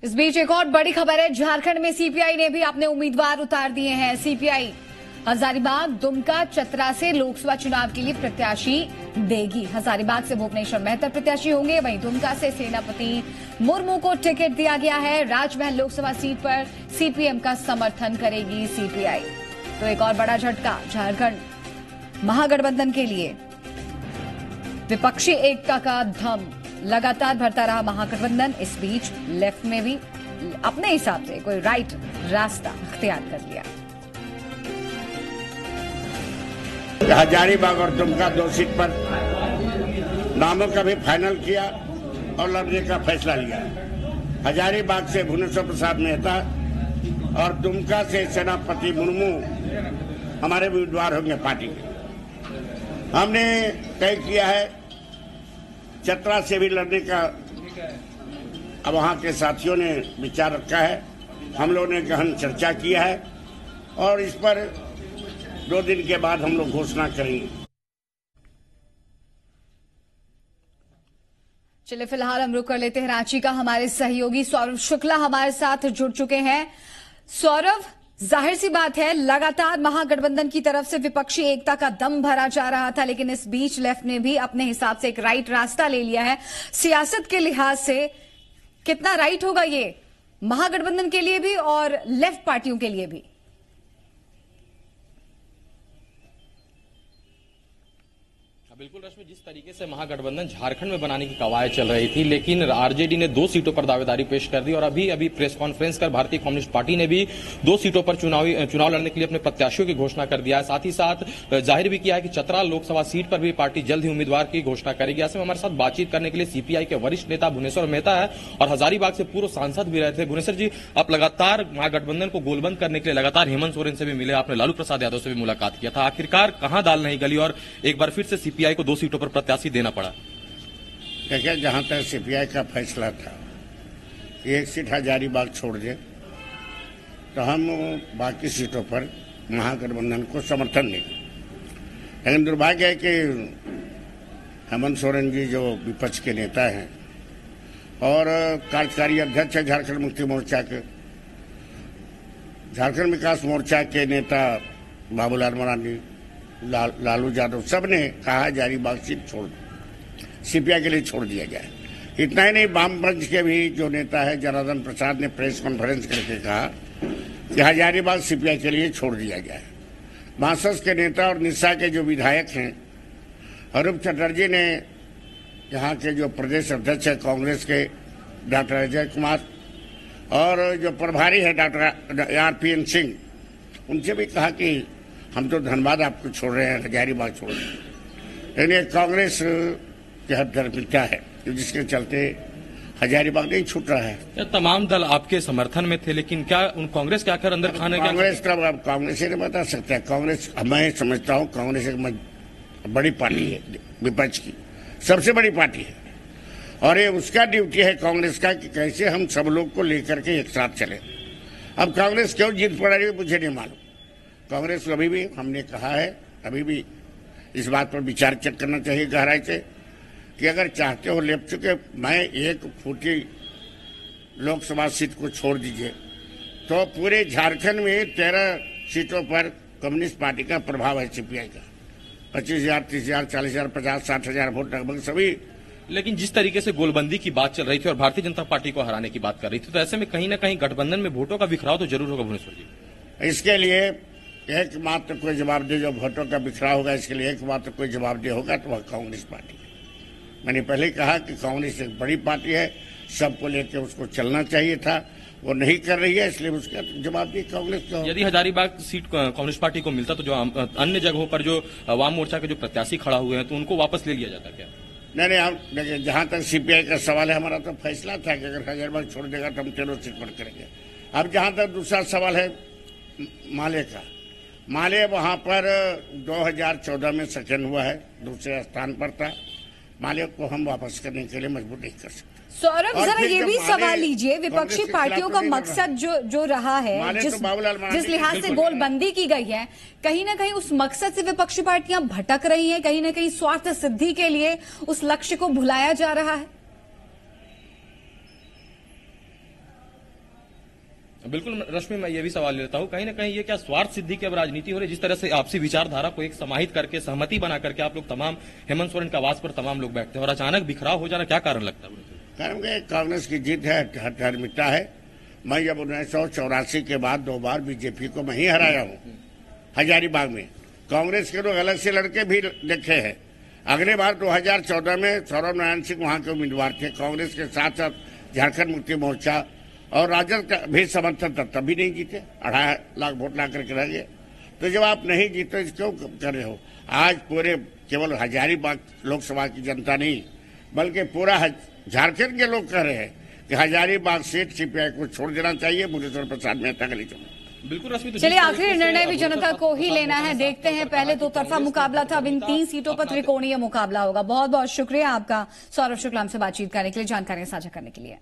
इस बीच एक और बड़ी खबर है। झारखंड में सीपीआई ने भी अपने उम्मीदवार उतार दिए हैं। सीपीआई हजारीबाग, दुमका, चतरा से लोकसभा चुनाव के लिए प्रत्याशी देगी। हजारीबाग से भुवनेश्वर मेहता प्रत्याशी होंगे, वहीं दुमका से सेनापति मुर्मू को टिकट दिया गया है। राजमहल लोकसभा सीट पर सीपीएम का समर्थन करेगी सीपीआई। तो एक और बड़ा झटका झारखंड महागठबंधन के लिए। विपक्षी एकता का दम लगातार भरता रहा महागठबंधन। इस बीच लेफ्ट में भी अपने हिसाब से कोई राइट रास्ता अख्तियार कर लिया। हजारीबाग और दुमका 2 सीट पर नामों का भी फाइनल किया और लड़ने का फैसला लिया। हजारीबाग से भुवनेश्वर प्रसाद मेहता और दुमका से सेनापति मुर्मू हमारे उम्मीदवार होंगे पार्टी के। हमने तय किया है चतरा से भी लड़ने का। अब वहां के साथियों ने विचार रखा है, हम लोगों ने गहन चर्चा किया है और इस पर 2 दिन के बाद हम लोग घोषणा करेंगे। चलिए फिलहाल हम रुक कर लेते हैं रांची का। हमारे सहयोगी सौरभ शुक्ला हमारे साथ जुड़ चुके हैं। सौरभ, जाहिर सी बात है लगातार महागठबंधन की तरफ से विपक्षी एकता का दम भरा जा रहा था, लेकिन इस बीच लेफ्ट ने भी अपने हिसाब से एक राइट रास्ता ले लिया है। सियासत के लिहाज से कितना राइट होगा ये महागठबंधन के लिए भी और लेफ्ट पार्टियों के लिए भी? बिल्कुल रश्मि, जिस तरीके से महागठबंधन झारखंड में बनाने की कवायद चल रही थी, लेकिन आरजेडी ने 2 सीटों पर दावेदारी पेश कर दी और अभी प्रेस कॉन्फ्रेंस कर भारतीय कम्युनिस्ट पार्टी ने भी 2 सीटों पर चुनाव लड़ने के लिए अपने प्रत्याशियों की घोषणा कर दिया है। साथ ही साथ जाहिर भी किया है कि चतरा लोकसभा सीट पर भी पार्टी जल्द ही उम्मीदवार की घोषणा करेगी। ऐसे में हमारे साथ बातचीत करने के लिए सीपीआई के वरिष्ठ नेता भुवनेश्वर मेहता है और हजारीबाग से पूर्व सांसद भी रहे थे। भुवनेश्वर जी, आप लगातार महागठबंधन को गोलबंद करने के लिए लगातार हेमंत सोरेन से भी मिले, आपने लालू प्रसाद यादव से भी मुलाकात किया था। आखिरकार कहां दाल नहीं गली और एक बार फिर से सीपीआई को 2 सीटों पर प्रत्याशी देना पड़ा? देखिए, जहां तक सीपीआई का फैसला था कि 1 सीट हजारीबाग छोड़ दे तो हम बाकी सीटों पर महागठबंधन को समर्थन देंगे। लेकिन दुर्भाग्य है कि हेमंत सोरेन जी जो विपक्ष के नेता हैं और कार्यकारी अध्यक्ष है झारखंड मुक्ति मोर्चा के, झारखंड विकास मोर्चा के नेता बाबूलाल मरांडी, लालू यादव, सब ने कहा हजारीबाग सीट छोड़ सीपीआई के लिए छोड़ दिया जाए। इतना ही नहीं, वामपंथ के भी जो नेता है जनार्दन प्रसाद ने प्रेस कॉन्फ्रेंस करके कहा कि हजारीबाग सीपीआई के लिए छोड़ दिया जाए। मार्क्सवादी के नेता और निशा के जो विधायक हैं, अरूप चटर्जी ने, यहाँ के जो प्रदेश अध्यक्ष है कांग्रेस के डॉक्टर अजय कुमार और जो प्रभारी है डॉक्टर आरपीएन सिंह, उनसे भी कहा कि हम तो धनबाद आपको छोड़ रहे हैं, हजारीबाग छोड़ रहे हैं। लेकिन ये कांग्रेस की हठधर्मिता है जिसके चलते हजारीबाग नहीं छूट रहा है। तमाम दल आपके समर्थन में थे, लेकिन क्या उन कांग्रेस के आखिर अंदर खाने का कांग्रेस का अब कांग्रेस ही नहीं बता सकता है। कांग्रेस, मैं समझता हूँ कांग्रेस एक बड़ी पार्टी है, विपक्ष की सबसे बड़ी पार्टी है और ये उसका ड्यूटी है कांग्रेस का कि कैसे हम सब लोग को लेकर के एक साथ चले। अब कांग्रेस क्यों जीत पड़ा रही है मुझे नहीं मालूम। कांग्रेस को अभी भी हमने कहा है, अभी भी इस बात पर विचार चेक करना चाहिए गहराई से कि अगर चाहते हो लेफ्ट चुके मैं 1 फुटी लोकसभा सीट को छोड़ दीजिए तो पूरे झारखंड में 13 सीटों पर कम्युनिस्ट पार्टी का प्रभाव है। सीपीआई का 25,000, 30,000, 40,000, 50,000, 60,000 वोट लगभग सभी। लेकिन जिस तरीके से गोलबंदी की बात चल रही थी और भारतीय जनता पार्टी को हराने की बात कर रही थी, तो ऐसे में कहीं ना कहीं गठबंधन में वोटों का बिखराव तो जरूर होगा भुवनेश्वर जी। इसके लिए एकमात्र कोई जवाबदेह जो वोटों का बिखराव होगा, इसके लिए एकमात्र कोई जवाबदेह होगा तो वह कांग्रेस पार्टी है। मैंने पहले कहा कि कांग्रेस एक बड़ी पार्टी है, सबको लेकर उसको चलना चाहिए था, वो नहीं कर रही है, इसलिए उसका जवाबदेह कांग्रेस का। यदि हजारीबाग सीट कांग्रेस पार्टी को मिलता तो जो अन्य जगहों पर जो वाम मोर्चा के जो प्रत्याशी खड़ा हुए हैं तो उनको वापस ले लिया जाता क्या? नहीं, हम देखिए, जहां तक सीपीआई का सवाल है, हमारा तो फैसला था कि अगर हजारीबाग छोड़ देगा तो हम 13 सीट पर करेंगे। अब जहां तक दूसरा सवाल है माले का, माले वहां पर 2014 में सेकेंड हुआ है, दूसरे स्थान पर था। माले को हम वापस करने के लिए मजबूर नहीं कर सकते। सौरभ, जरा ये भी सवाल लीजिए, विपक्षी पार्टियों का मकसद जो रहा है, जिस लिहाज से गोलबंदी की गई है, कहीं ना कहीं उस मकसद से विपक्षी पार्टियां भटक रही हैं, कहीं ना कहीं स्वार्थ सिद्धि के लिए उस लक्ष्य को भुलाया जा रहा है। बिल्कुल रश्मि, मैं ये भी सवाल लेता हूँ, कहीं ना कहीं ये क्या स्वार्थ सिद्धि की अब राजनीति हो रही है? जिस तरह से आपसी विचारधारा को एक समाहित करके, सहमति बना करके आप लोग तमाम हेमंत सोरेन के आवास पर तमाम लोग बैठते हैं और अचानक बिखराव हो जाना, क्या कारण लगता है? कारण कि कांग्रेस की जीत है, हठधर्मिता है। मैं जब 1984 के बाद 2 बार बीजेपी को मैं ही हराया हूँ हजारीबाग में। कांग्रेस के लोग अलग से लड़के भी देखे हैं। अगले बार 2014 में सौरभ नारायण सिंह वहां के उम्मीदवार थे। कांग्रेस के साथ साथ झारखंड मुक्ति मोर्चा और राजद का भी समर्थन था, तभी नहीं जीते। 2.5 लाख वोट ला करके रह गए। तो जब आप नहीं जीते क्यों कर रहे हो? आज पूरे केवल हजारीबाग लोकसभा की जनता नहीं बल्कि पूरा झारखंड के लोग कह रहे हैं कि हजारीबाग सीट सीपीआई को छोड़ देना चाहिए, मुकेश्वर प्रसाद मेहता के लिए। बिल्कुल रश्मि, तो चलिए आखिरी निर्णय भी जनता को ही लेना है। देखते हैं, पहले 2 तरफा मुकाबला था, अब इन 3 सीटों पर त्रिकोणीय मुकाबला होगा। बहुत बहुत शुक्रिया आपका सौरभ शुक्ला हमसे बातचीत करने के लिए, जानकारियां साझा करने के लिए।